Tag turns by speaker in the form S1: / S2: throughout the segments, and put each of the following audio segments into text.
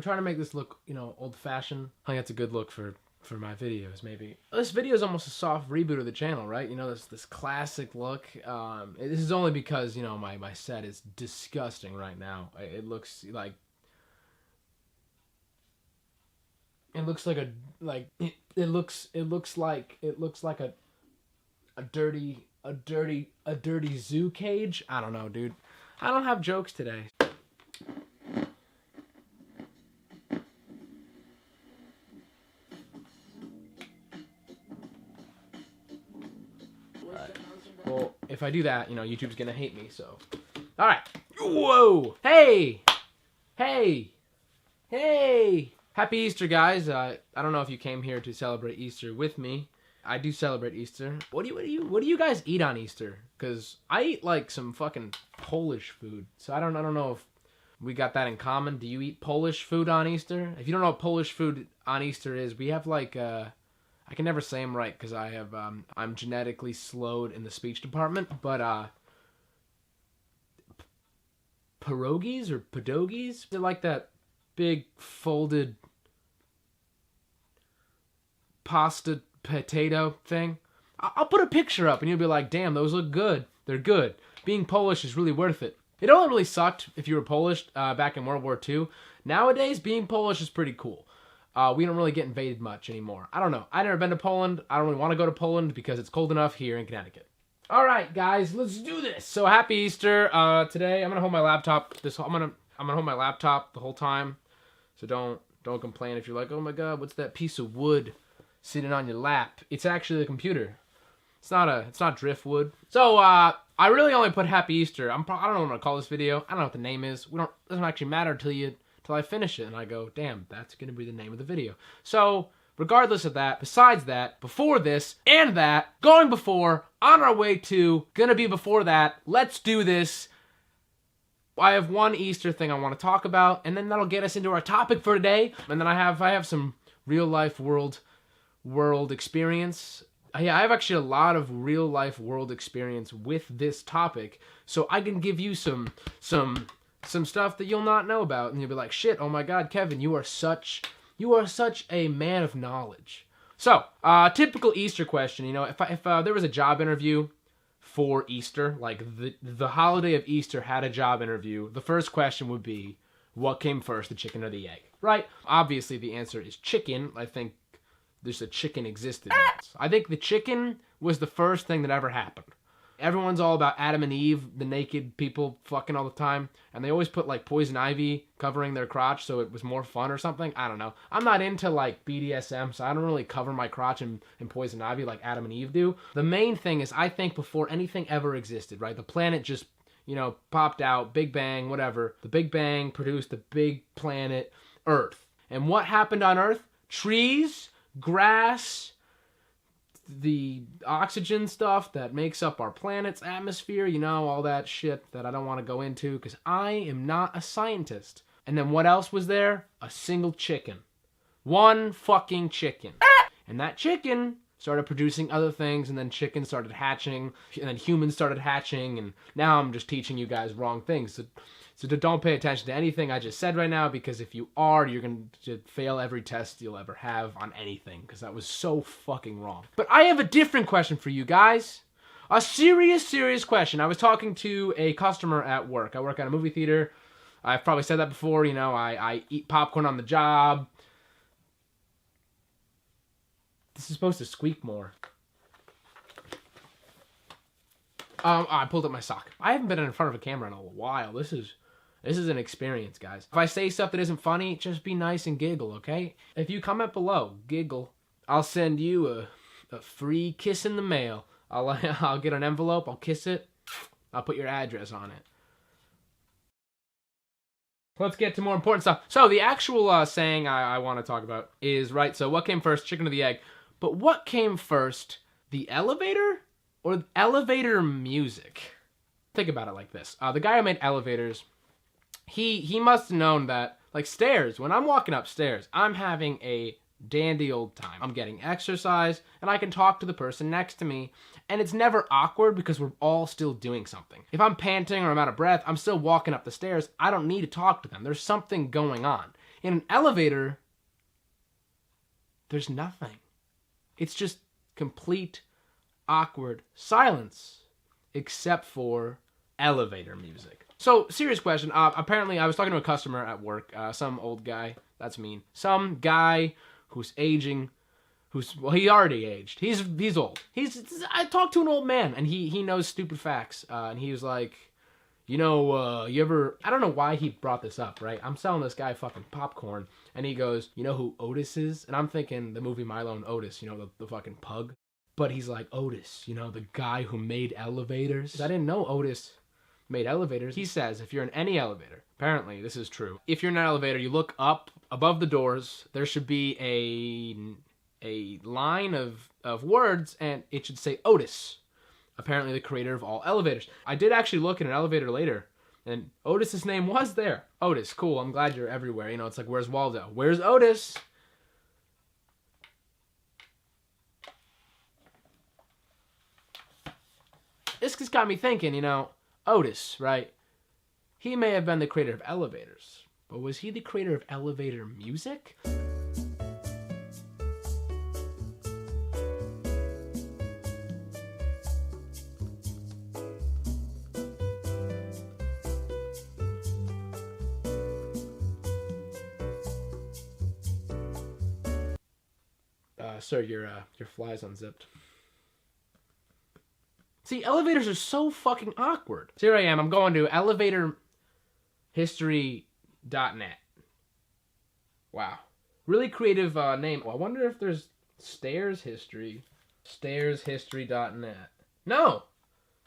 S1: I'm trying to make this look, you know, old-fashioned. I think that's a good look for my videos, maybe. This video is almost a soft reboot of the channel, right? You know, this classic look. This is only because, you know, my set is disgusting right now. It looks like... It looks like it looks like a dirty zoo cage. I don't know, dude. I don't have jokes today. Well, if I do that, you know, YouTube's gonna hate me, so. Alright. Whoa! Hey! Hey! Hey! Happy Easter, guys. I don't know if you came here to celebrate Easter with me. I do celebrate Easter. What do you guys eat on Easter? Because I eat like some fucking Polish food. So I don't know if we got that in common. Do you eat Polish food on Easter? If you don't know what Polish food on Easter is, we have like I can never say them right because I have I'm genetically slowed in the speech department. But pierogies or padogies? They're like that big folded pasta potato thing. I'll put a picture up and you'll be like, damn, those look good. They're good. Being Polish is really worth it. It only really sucked if you were Polish back in World War II. Nowadays, being Polish is pretty cool. We don't really get invaded much anymore. I don't know. I've never been to Poland. I don't really want to go to Poland because it's cold enough here in Connecticut. All right, guys, let's do this. So happy Easter. Today, I'm gonna hold my laptop. I'm gonna hold my laptop the whole time. So don't complain if you're like, oh my god, what's that piece of wood sitting on your lap? It's actually the computer. It's not driftwood. So I really only put Happy Easter. I don't know what I'm gonna call this video. I don't know what the name is. It doesn't actually matter till I finish it and I go, damn, that's gonna be the name of the video. So regardless of that, besides that, before this and that, going before, on our way to, gonna be before that, let's do this. I have one Easter thing I want to talk about, and then that'll get us into our topic for today. And then I have some real life world experience. Yeah, I have actually a lot of real life world experience with this topic, so I can give you some stuff that you'll not know about, and you'll be like, shit, oh my god, Kevin, you are such a man of knowledge. So, typical Easter question, you know, if there was a job interview for Easter, like the holiday of Easter had a job interview, the first question would be, what came first, the chicken or the egg? Right? Obviously, the answer is chicken. I think there's a chicken existed once. I think the chicken was the first thing that ever happened. Everyone's all about Adam and Eve, the naked people fucking all the time, and they always put like poison ivy covering their crotch so it was more fun or something. I don't know. I'm not into like BDSM, so I don't really cover my crotch in poison ivy like Adam and Eve do. The main thing is I think before anything ever existed, right? The planet just, you know, popped out, Big Bang, whatever. The Big Bang produced the big planet, Earth. And what happened on Earth? Trees, grass, the oxygen stuff that makes up our planet's atmosphere, you know, all that shit that I don't want to go into because I am not a scientist. And then what else was there? A single chicken. One fucking chicken. And that chicken started producing other things, and then chickens started hatching, and then humans started hatching, and now I'm just teaching you guys wrong things. So don't pay attention to anything I just said right now, because if you are, you're going to fail every test you'll ever have on anything, because that was so fucking wrong. But I have a different question for you guys. A serious question. I was talking to a customer at work. I work at a movie theater. I've probably said that before, you know, I eat popcorn on the job. This is supposed to squeak more. I pulled up my sock. I haven't been in front of a camera in a while. This is an experience, guys. If I say stuff that isn't funny, just be nice and giggle, okay? If you comment below, giggle, I'll send you a free kiss in the mail. I'll get an envelope, I'll kiss it, I'll put your address on it. Let's get to more important stuff. So the actual saying I want to talk about is, right, so what came first, chicken or the egg? But what came first, the elevator or elevator music? Think about it like this. The guy who made elevators, he must have known that, like stairs, when I'm walking upstairs, I'm having a dandy old time. I'm getting exercise, and I can talk to the person next to me, and it's never awkward because we're all still doing something. If I'm panting or I'm out of breath, I'm still walking up the stairs. I don't need to talk to them. There's something going on. In an elevator, there's nothing. It's just complete awkward silence, except for elevator music. So, serious question. Apparently, I was talking to a customer at work, some old guy. That's mean. Some guy who's aging, well, he already aged. He's old. I talked to an old man, and he knows stupid facts. And he was like, you know, I don't know why he brought this up, right? I'm selling this guy fucking popcorn, and he goes, you know who Otis is? And I'm thinking the movie Milo and Otis, you know, the fucking pug. But he's like, Otis, you know, the guy who made elevators. I didn't know Otis made elevators. He says, if you're in any elevator, apparently this is true, if you're in an elevator, you look up above the doors, there should be a line of words, and it should say Otis. Apparently the creator of all elevators. I did actually look in an elevator later, and Otis's name was there. Otis, cool, I'm glad you're everywhere. You know, it's like, where's Waldo? Where's Otis? This just got me thinking, you know, Otis, right? He may have been the creator of elevators, but was he the creator of elevator music? Sir, your fly's unzipped. See, elevators are so fucking awkward. So here I am. I'm going to elevatorhistory.net. Wow. Really creative name. Well, I wonder if there's stairs history. Stairshistory.net. No.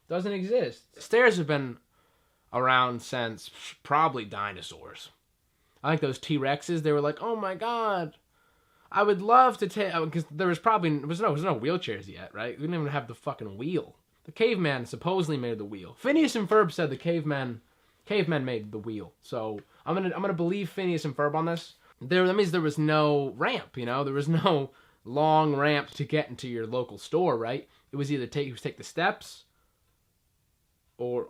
S1: Doesn't exist. Stairs have been around since probably dinosaurs. I think those T-Rexes, they were like, oh my god, I would love to take... Because there was no wheelchairs yet, right? We didn't even have the fucking wheel. The caveman supposedly made the wheel. Phineas and Ferb said the cavemen made the wheel. So I'm gonna believe Phineas and Ferb on this. That means there was no ramp, you know? There was no long ramp to get into your local store, right? It was either take the steps or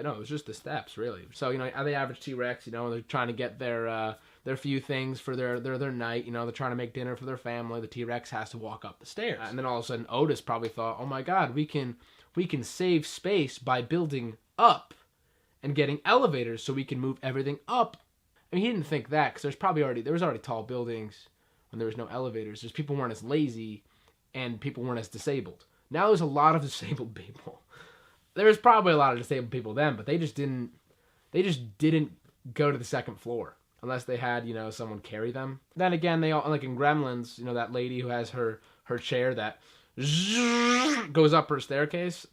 S1: no, it was just the steps, really. So, you know, the average T-Rex, you know, they're trying to get their few things for their night, you know, they're trying to make dinner for their family. The T-Rex has to walk up the stairs. And then all of a sudden Otis probably thought, oh my god, we can save space by building up and getting elevators so we can move everything up. I mean, he didn't think that, because there was already tall buildings when there was no elevators. There's people weren't as lazy and people weren't as disabled. Now there's a lot of disabled people. There was probably a lot of disabled people then, but they just didn't go to the second floor unless they had, you know, someone carry them. Then again, they all, like in Gremlins, you know, that lady who has her chair that goes up her staircase.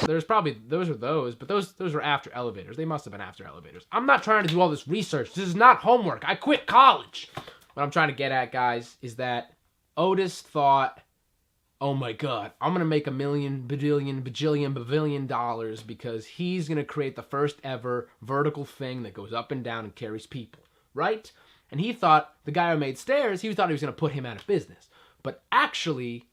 S1: There's probably those, but those were after elevators. They must have been after elevators. I'm not trying to do all this research. This is not homework. I quit college. What I'm trying to get at, guys, is that Otis thought, oh my god, I'm going to make $1 million, bajillion dollars because he's going to create the first ever vertical thing that goes up and down and carries people, right? And he thought, the guy who made stairs, he thought he was going to put him out of business. But actually,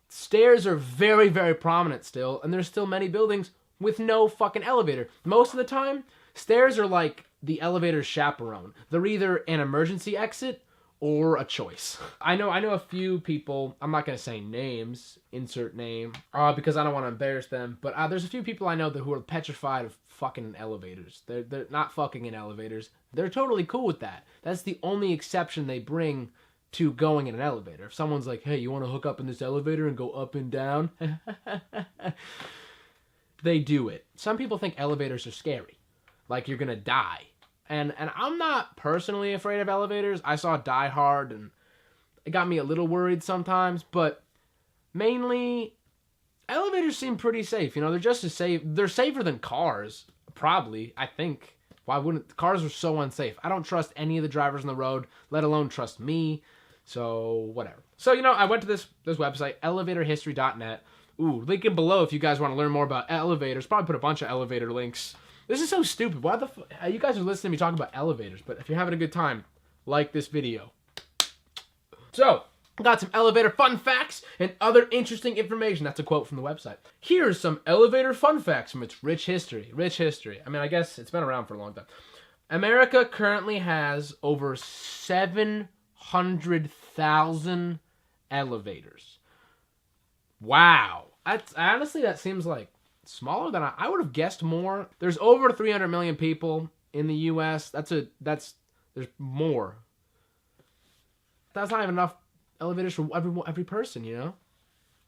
S1: stairs are very, very prominent still, and there's still many buildings with no fucking elevator. Most of the time, stairs are like the elevator's chaperone. They're either an emergency exit or a choice. I know a few people, I'm not going to say names, insert name, because I don't want to embarrass them, but there's a few people I know who are petrified of fucking elevators. They're not fucking in elevators. They're totally cool with that. That's the only exception they bring to going in an elevator. If someone's like, hey, you want to hook up in this elevator and go up and down? They do it. Some people think elevators are scary. Like you're going to die. And I'm not personally afraid of elevators. I saw Die Hard and it got me a little worried sometimes, but mainly elevators seem pretty safe. You know, they're just as safe. They're safer than cars, probably, I think. Why wouldn't? Cars are so unsafe. I don't trust any of the drivers on the road, let alone trust me. So, whatever. So, you know, I went to this website, elevatorhistory.net. Ooh, link it below if you guys want to learn more about elevators. Probably put a bunch of elevator links. This is so stupid. Why the fuck? You guys are listening to me talk about elevators, but if you're having a good time, like this video. So, got some elevator fun facts and other interesting information. That's a quote from the website. Here's some elevator fun facts from its rich history. Rich history. I mean, I guess it's been around for a long time. America currently has over 700,000 elevators. Wow. Honestly, that seems like smaller than I would have guessed more. There's over 300 million people in the U.S. There's more. That's not even enough elevators for every person, you know?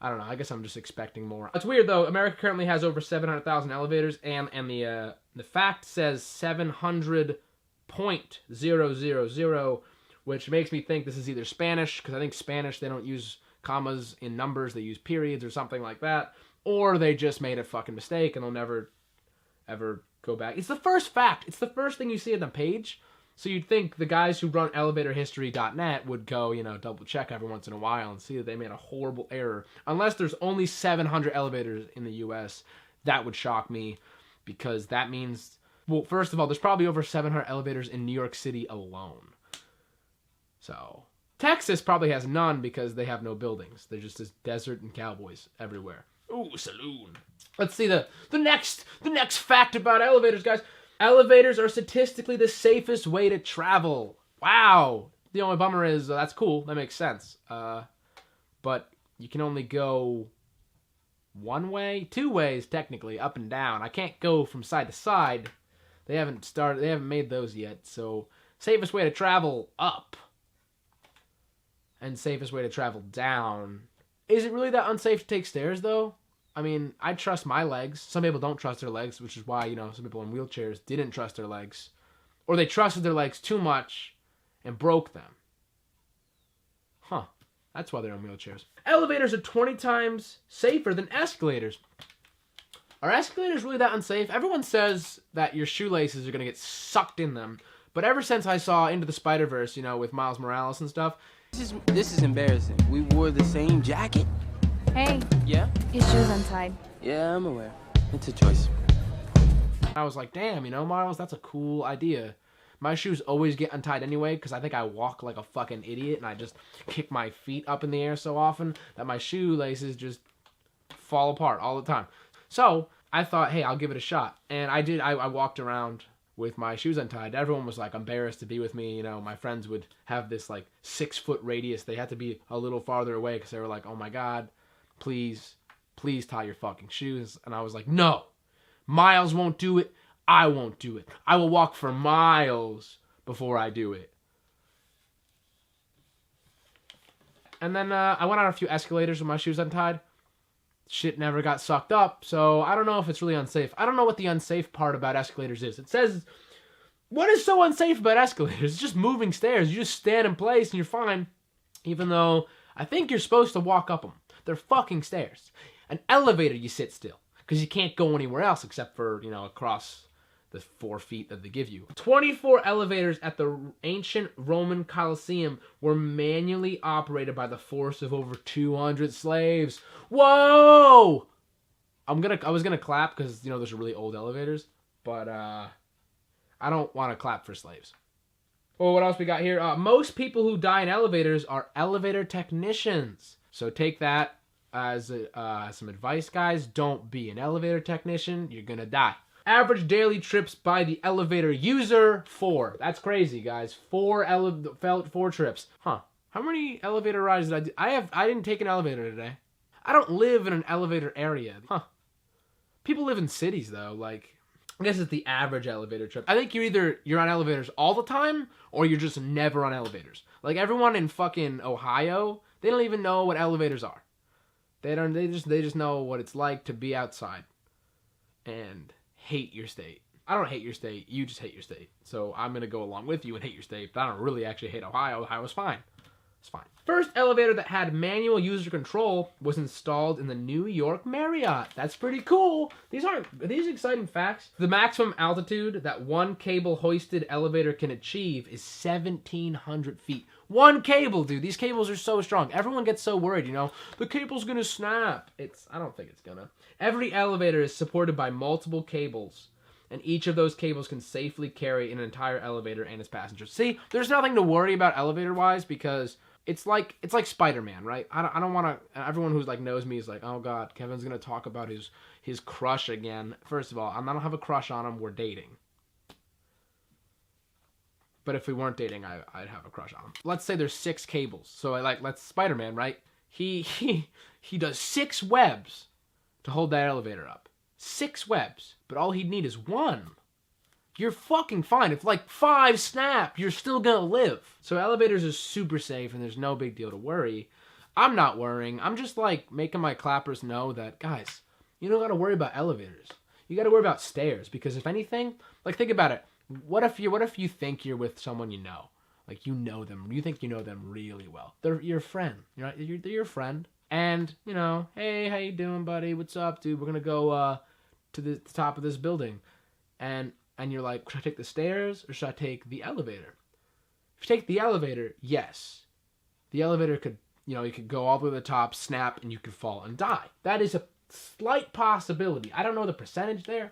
S1: I don't know. I guess I'm just expecting more. It's weird though. America currently has over 700,000 elevators, and the fact says 700.000, which makes me think this is either Spanish, because I think Spanish, they don't use commas in numbers, they use periods or something like that, or they just made a fucking mistake and they'll never ever go back. It's the first fact. It's the first thing you see on the page. So you'd think the guys who run elevatorhistory.net would go, double check every once in a while and see that they made a horrible error. Unless there's only 700 elevators in the US, that would shock me, because that means, well, first of all, there's probably over 700 elevators in New York City alone. So, Texas probably has none because they have no buildings. They're just this desert and cowboys everywhere. Ooh, saloon. Let's see the next fact about elevators, guys. Elevators are statistically the safest way to travel. Wow. The only bummer is, that's cool. That makes sense. But you can only go one way, two ways technically, up and down. I can't go from side to side. They haven't made those yet. So, safest way to travel, up. And safest way to travel, down. Is it really that unsafe to take stairs, though? I mean, I trust my legs. Some people don't trust their legs, which is why, some people in wheelchairs didn't trust their legs. Or they trusted their legs too much and broke them. Huh. That's why they're in wheelchairs. Elevators are 20 times safer than escalators. Are escalators really that unsafe? Everyone says that your shoelaces are going to get sucked in them. But ever since I saw Into the Spider-Verse, with Miles Morales and stuff.
S2: This is embarrassing. We wore the same jacket.
S3: Hey.
S2: Yeah?
S3: His shoe's untied.
S2: Yeah, I'm aware. It's a choice.
S1: I was like, damn, Miles, that's a cool idea. My shoes always get untied anyway, because I think I walk like a fucking idiot, and I just kick my feet up in the air so often that my shoelaces just fall apart all the time. So, I thought, hey, I'll give it a shot. And I did. I walked around with my shoes untied. Everyone was like embarrassed to be with me. My friends would have this like 6-foot radius. They had to be a little farther away because they were like, oh my God, please tie your fucking shoes. And I was like, no, Miles won't do it. I won't do it. I will walk for miles before I do it. And then I went on a few escalators with my shoes untied. Shit never got sucked up, so I don't know if it's really unsafe. I don't know what the unsafe part about escalators is. It says, what is so unsafe about escalators? It's just moving stairs. You just stand in place and you're fine. Even though I think you're supposed to walk up them. They're fucking stairs. An elevator, you sit still. Because you can't go anywhere else except for, across the 4 feet that they give you. 24 elevators at the ancient Roman Colosseum were manually operated by the force of over 200 slaves. Whoa! I was gonna clap because those are really old elevators, but I don't want to clap for slaves. Well, what else we got here? Most people who die in elevators are elevator technicians. So take that as some advice, guys. Don't be an elevator technician. You're gonna die. Average daily trips by the elevator user, 4. That's crazy, guys. 4 trips. Huh. How many elevator rides did I do? I didn't take an elevator today. I don't live in an elevator area. Huh. People live in cities, though. Like, I guess it's the average elevator trip. I think you're on elevators all the time, or you're just never on elevators. Like, everyone in fucking Ohio, they don't even know what elevators are. They just know what it's like to be outside. And hate your state. I don't hate your state. You just hate your state. So I'm going to go along with you and hate your state. But I don't really actually hate Ohio. Ohio's fine. It's fine. First elevator that had manual user control was installed in the New York Marriott. That's pretty coul. Are these exciting facts? The maximum altitude that one cable hoisted elevator can achieve is 1,700 feet. One cable, dude. These cables are so strong. Everyone gets so worried, the cable's gonna snap. I don't think it's gonna. Every elevator is supported by multiple cables, and each of those cables can safely carry an entire elevator and its passengers. See, there's nothing to worry about elevator-wise because It's like Spider-Man, right? I don't want to. Everyone who's like knows me is like, oh god, Kevin's gonna talk about his crush again. First of all, I don't have a crush on him. We're dating. But if we weren't dating, I'd have a crush on him. Let's say there's 6 cables. So let's Spider-Man, right? He does 6 webs to hold that elevator up. 6 webs, but all he'd need is 1. You're fucking fine. If like 5 snap, you're still gonna live. So elevators are super safe and there's no big deal to worry. I'm not worrying. I'm just like making my clappers know that, guys, you don't gotta worry about elevators. You gotta worry about stairs, because if anything, like think about it. What if you think you're with someone you know? Like you know them. You think you know them really well. They're your friend. They're your friend. And, you know, hey, how you doing, buddy? What's up, dude? We're gonna go to the top of this building. And you're like, should I take the stairs or should I take the elevator? If you take the elevator, yes. The elevator could, you could go all the way to the top, snap, and you could fall and die. That is a slight possibility. I don't know the percentage there,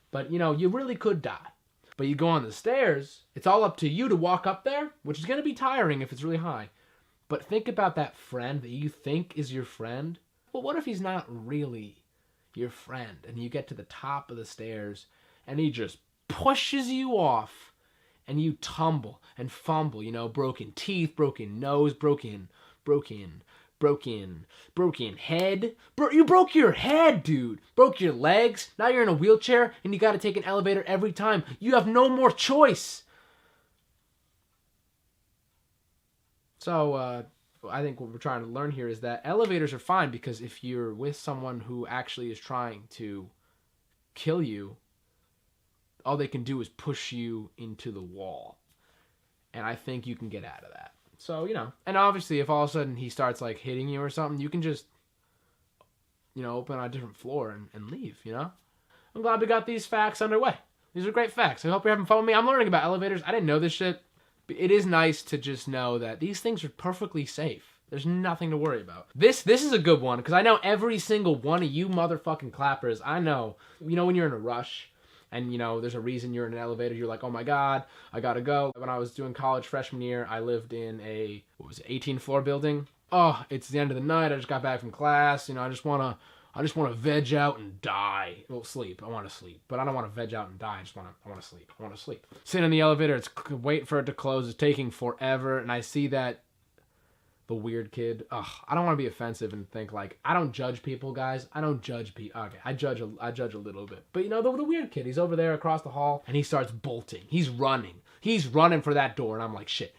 S1: but, you really could die. But you go on the stairs, it's all up to you to walk up there, which is going to be tiring if it's really high. But think about that friend that you think is your friend. Well, what if he's not really your friend? And you get to the top of the stairs, and he just pushes you off, and you tumble and fumble, broken teeth, broken nose, broken head. You broke your head, dude. Broke your legs. Now you're in a wheelchair, and you gotta take an elevator every time. You have no more choice. So, I think what we're trying to learn here is that elevators are fine, because if you're with someone who actually is trying to kill you, all they can do is push you into the wall. And I think you can get out of that. So, and obviously if all of a sudden he starts like hitting you or something, you can just, open on a different floor and leave, I'm glad we got these facts underway. These are great facts. I hope you're having fun with me. I'm learning about elevators. I didn't know this shit. But it is nice to just know that these things are perfectly safe. There's nothing to worry about. This is a good one, because I know every single one of you motherfucking clappers, I know, when you're in a rush, and, there's a reason you're in an elevator. You're like, oh my God, I gotta go. When I was doing college freshman year, I lived in a, 18-floor building. Oh, it's the end of the night. I just got back from class. I just want to veg out and die. Well, sleep. I want to sleep. But I don't want to veg out and die. I want to sleep. I want to sleep. Sitting in the elevator, it's waiting for it to close. It's taking forever. And I see that the weird kid. Ugh, I don't want to be offensive and think like, I don't judge people, guys. I don't judge people. Okay, I judge a little bit. But the weird kid, he's over there across the hall and he starts bolting. He's running for that door. And I'm like, shit.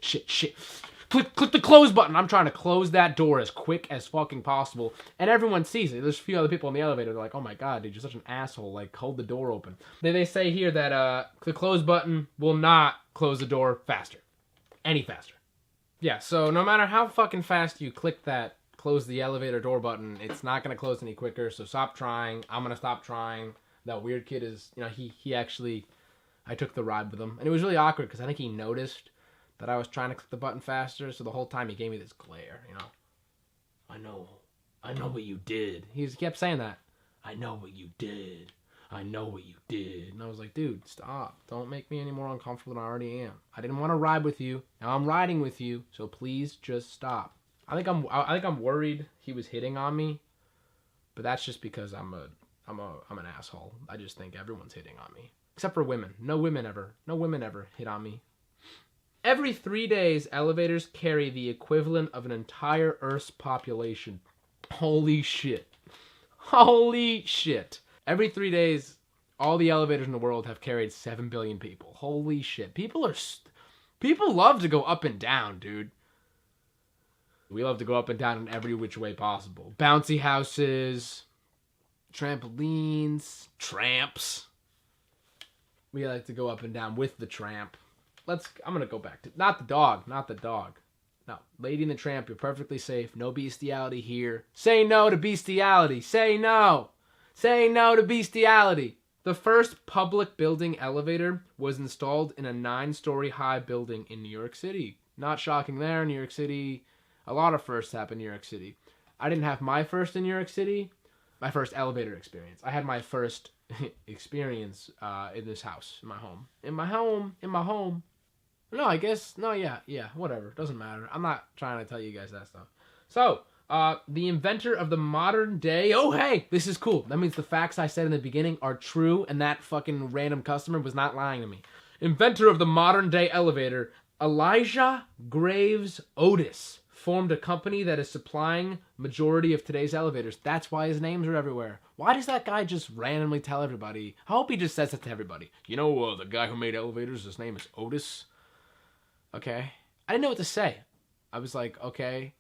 S1: Click the close button. I'm trying to close that door as quick as fucking possible. And everyone sees it. There's a few other people in the elevator. They're like, oh my God, dude, you're such an asshole. Like, hold the door open. They say here that the close button will not close the door any faster. Yeah, so no matter how fucking fast you click that close the elevator door button, it's not going to close any quicker, so stop trying. I'm going to stop trying. That weird kid is, he actually, I took the ride with him. And it was really awkward, because I think he noticed that I was trying to click the button faster, so the whole time he gave me this glare, I know what you did. He kept saying that. I know what you did. And I was like, dude, stop. Don't make me any more uncomfortable than I already am. I didn't want to ride with you. Now I'm riding with you, so please just stop. I think I'm worried he was hitting on me, but that's just because I'm an asshole. I just think everyone's hitting on me. Except for women. No women ever hit on me. Every 3 days, elevators carry the equivalent of an entire Earth's population. Holy shit. Every 3 days, all the elevators in the world have carried 7 billion people. Holy shit. People love to go up and down, dude. We love to go up and down in every which way possible. Bouncy houses, trampolines, tramps. We like to go up and down with the tramp. I'm going to go back to, not the dog. No, Lady and the Tramp, you're perfectly safe. No bestiality here. Say no to bestiality. Say no to bestiality. The first public building elevator was installed in a 9-story high building in New York City. Not shocking there, New York City. A lot of firsts happened in New York City. I didn't have my first in New York City. My first elevator experience. I had my first experience in this house, in my home. No, I guess, no, yeah, whatever. Doesn't matter. I'm not trying to tell you guys that stuff. So, the inventor of the modern day, oh, hey, this is cool. That means the facts I said in the beginning are true, and that fucking random customer was not lying to me. Inventor of the modern day elevator, Elijah Graves Otis, formed a company that is supplying majority of today's elevators. That's why his names are everywhere. Why does that guy just randomly tell everybody? I hope he just says it to everybody. You know, the guy who made elevators, his name is Otis. Okay. I didn't know what to say. I was like, okay,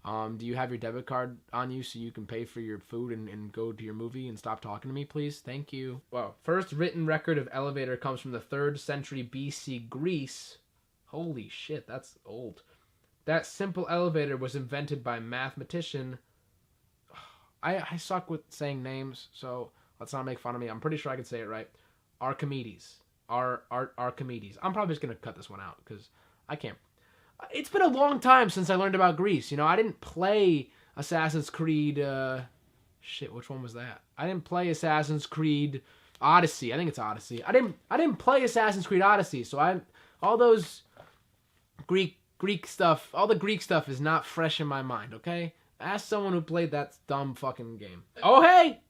S1: do you have your debit card on you so you can pay for your food and go to your movie and stop talking to me, please? Thank you. Well, first written record of elevator comes from the 3rd century BC Greece. Holy shit, that's old. That simple elevator was invented by mathematician. I suck with saying names, so let's not make fun of me. I'm pretty sure I can say it right. Archimedes. Archimedes. I'm probably just going to cut this one out because I can't. It's been a long time since I learned about Greece. You know, I didn't play Assassin's Creed. Shit, which one was that? I didn't play Assassin's Creed Odyssey. I think it's Odyssey. I didn't play Assassin's Creed Odyssey, so all those Greek stuff, all the Greek stuff is not fresh in my mind, okay? Ask someone who played that dumb fucking game. Oh, hey!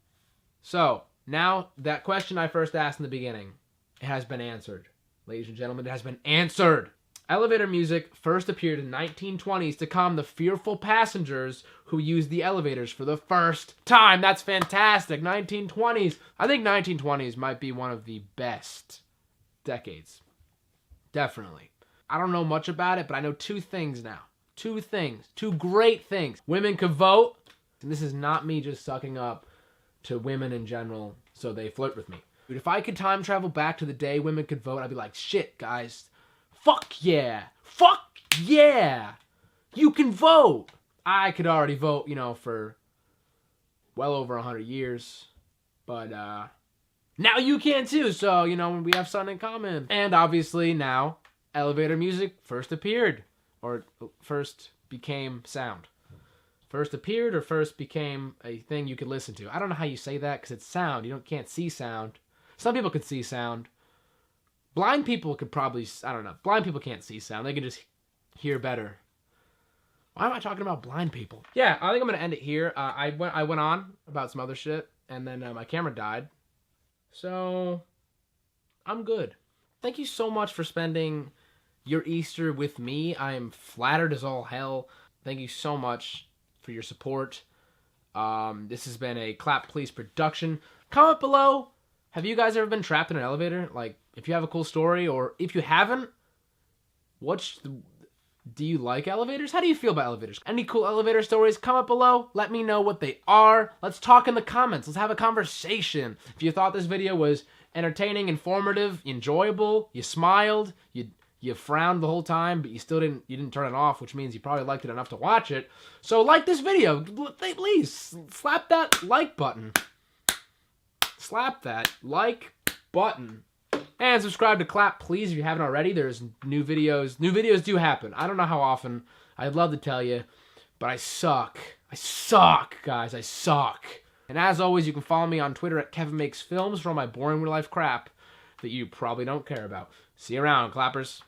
S1: So, now, that question I first asked in the beginning, it has been answered. Ladies and gentlemen, it has been answered. Elevator music first appeared in 1920s to calm the fearful passengers who used the elevators for the first time. That's fantastic. 1920s. I think 1920s might be one of the best decades. Definitely. I don't know much about it, but I know 2 things now. 2 things. 2 great things. Women could vote. And this is not me just sucking up to women in general so they flirt with me. Dude, if I could time travel back to the day women could vote, I'd be like, shit, guys. Fuck yeah. Fuck yeah. You can vote. I could already vote, you know, for well over 100 years. But now you can too. So, you know, we have something in common. And obviously now elevator music first appeared, or first became sound. First appeared or first became a thing you could listen to. I don't know how you say that because it's sound. You can't see sound. Some people could see sound. Blind people could probably, I don't know. Blind people can't see sound. They can just hear better. Why am I talking about blind people? Yeah, I think I'm going to end it here. I went on about some other shit, and then my camera died. So, I'm good. Thank you so much for spending your Easter with me. I am flattered as all hell. Thank you so much for your support. This has been a Clap Please production. Comment below. Have you guys ever been trapped in an elevator? Like, if you have a cool story, or if you haven't, do you like elevators? How do you feel about elevators? Any cool elevator stories? Comment below. Let me know what they are. Let's talk in the comments. Let's have a conversation. If you thought this video was entertaining, informative, enjoyable, you smiled, you frowned the whole time, but you didn't turn it off, which means you probably liked it enough to watch it. So like this video. Please slap that like button. Slap that like button. And subscribe to Clap Please if you haven't already. There's new videos. New videos do happen. I don't know how often. I'd love to tell you, but I suck. I suck, guys. I suck. And as always, you can follow me on Twitter at KevinMakesFilms for all my boring real life crap that you probably don't care about. See you around, clappers.